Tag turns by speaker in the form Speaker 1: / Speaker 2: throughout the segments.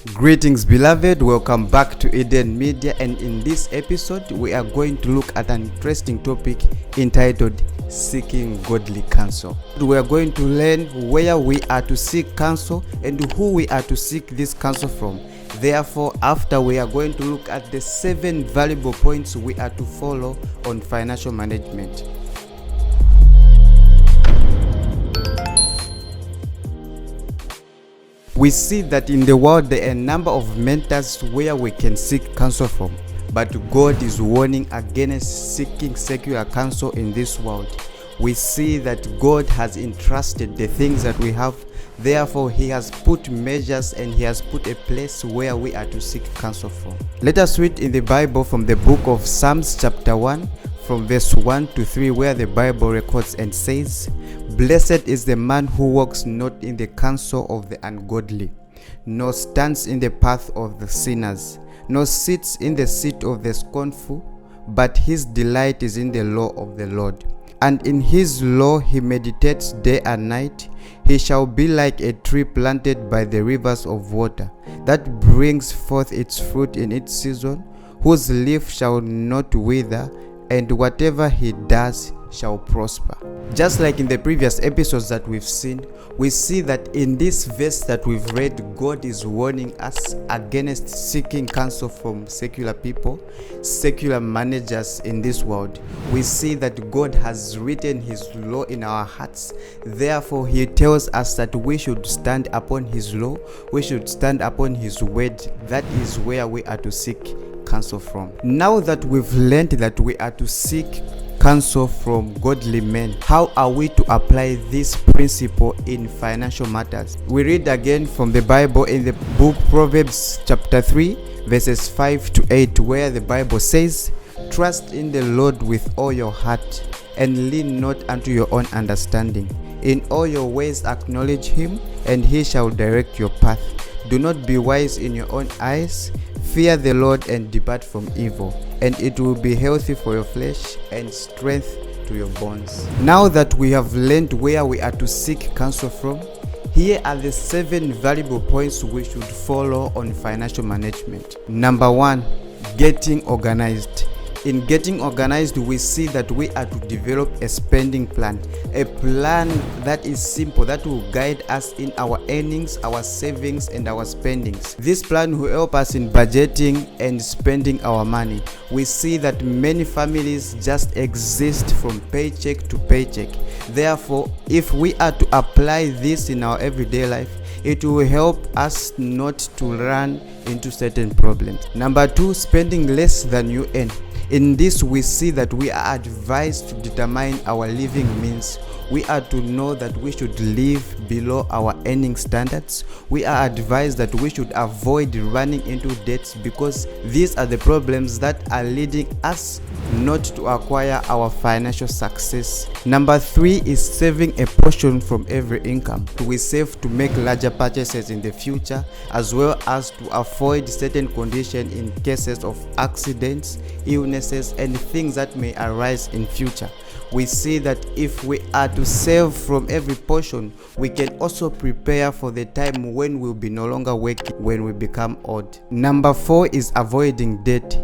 Speaker 1: Greetings beloved, welcome back to Eden Media, and in this episode we are going to look at an interesting topic entitled Seeking Godly Counsel. We are going to learn where we are to seek counsel and who we are to seek this counsel from. Therefore, after we are going to look at the 7 valuable points we are to follow on financial management. We see that in the world there are a number of mentors where we can seek counsel from, but God is warning against seeking secular counsel in this world. We see that God has entrusted the things that we have, therefore He has put measures and He has put a place where we are to seek counsel from. Let us read in the Bible from the book of Psalms chapter 1 from verse 1 to 3, where the Bible records and says, "Blessed is the man who walks not in the counsel of the ungodly, nor stands in the path of the sinners, nor sits in the seat of the scornful, but his delight is in the law of the Lord. And in his law he meditates day and night. He shall be like a tree planted by the rivers of water, that brings forth its fruit in its season, whose leaf shall not wither, and whatever he does shall prosper." Just like in the previous episodes that we've seen, we see that in this verse that we've read, God is warning us against seeking counsel from secular people, secular managers in this world. We see that God has written His law in our hearts. Therefore, He tells us that we should stand upon His law, we should stand upon His word. That is where we are to seek counsel from. Now that we've learned that we are to seek counsel from godly men, how are we to apply this principle in financial matters? We read again from the Bible in the book Proverbs chapter 3 verses 5 to 8, where the Bible says, "Trust in the Lord with all your heart, and lean not unto your own understanding. In all your ways acknowledge Him, and He shall direct your path. Do not be wise in your own eyes. Fear the Lord and depart from evil, and it will be healthy for your flesh and strength to your bones." Now that we have learned where we are to seek counsel from, here are the 7 valuable points we should follow on financial management. Number 1, getting organized. In getting organized, we see that we are to develop a spending plan, a plan that is simple, that will guide us in our earnings, our savings, and our spendings. This plan will help us in budgeting and spending our money. We see that many families just exist from paycheck to paycheck. Therefore, if we are to apply this in our everyday life, it will help us not to run into certain problems. Number 2, spending less than you earn. In this, we see that we are advised to determine our living means. We are to know that we should live below our earning standards. We are advised that we should avoid running into debts, because these are the problems that are leading us not to acquire our financial success. Number 3 is saving a portion from every income. We save to make larger purchases in the future, as well as to avoid certain conditions in cases of accidents, illnesses, and things that may arise in future. We see that if we are to save from every portion, we can also prepare for the time when we'll be no longer working, when we become old. Number 4 is avoiding debt.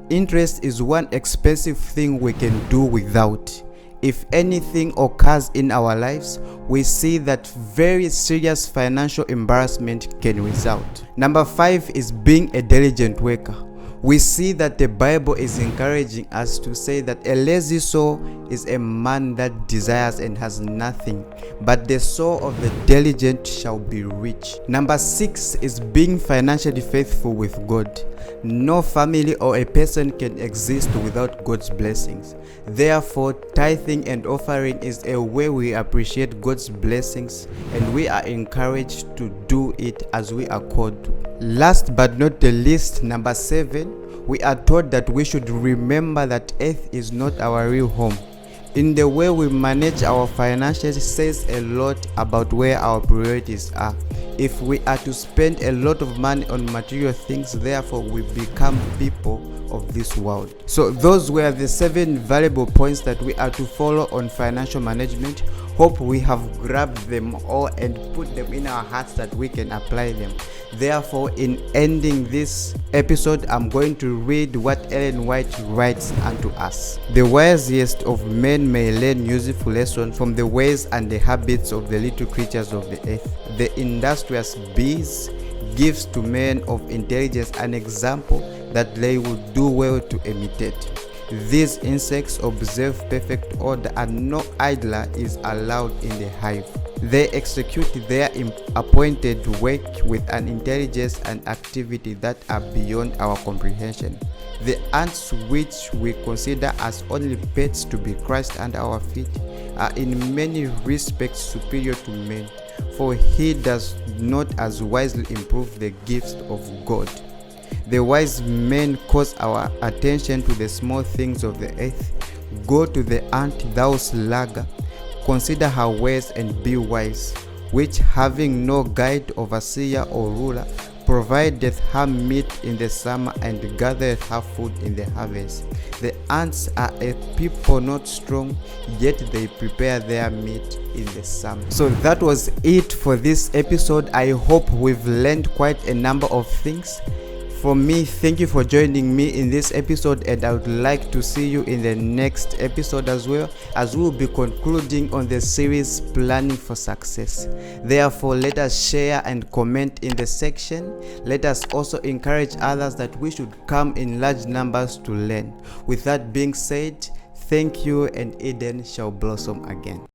Speaker 1: Interest is one expensive thing we can do without. If anything occurs in our lives, we see that very serious financial embarrassment can result. Number 5 is being a diligent worker. We see that the Bible is encouraging us to say that a lazy soul is a man that desires and has nothing, but the soul of the diligent shall be rich. Number 6 is being financially faithful with God. No family or a person can exist without God's blessings. Therefore, tithing and offering is a way we appreciate God's blessings, and we are encouraged to do it as we are called to. Last but not the least, number 7, we are taught that we should remember that earth is not our real home. In the way we manage our finances says a lot about where our priorities are. If we are to spend a lot of money on material things, therefore we become people of this world. So those were the 7 valuable points that we are to follow on financial management. hope we have grabbed them all and put them in our hearts that we can apply them. Therefore, in ending this episode, I'm going to read what Ellen White writes unto us. The wisest of men may learn useful lessons from the ways and the habits of the little creatures of the earth. The industrious bees gives to men of intelligence an example that they would do well to imitate. These insects observe perfect order, and no idler is allowed in the hive. They execute their appointed work with an intelligence and activity that are beyond our comprehension. The ants, which we consider as only pets to be crushed under our feet, are in many respects superior to men, for he does not as wisely improve the gifts of God. The wise men cause our attention to the small things of the earth. Go to the ant, thou sluggard, consider her ways and be wise, which having no guide, overseer, or ruler, provideth her meat in the summer and gathereth her food in the harvest. The ants are a people not strong, yet they prepare their meat in the summer. So that was it for this episode. I hope we've learned quite a number of things. For me, thank you for joining me in this episode, and I would like to see you in the next episode as well, as we will be concluding on the series Planning for Success. Therefore, let us share and comment in the section. Let us also encourage others that we should come in large numbers to learn. With that being said, thank you, and Eden shall blossom again.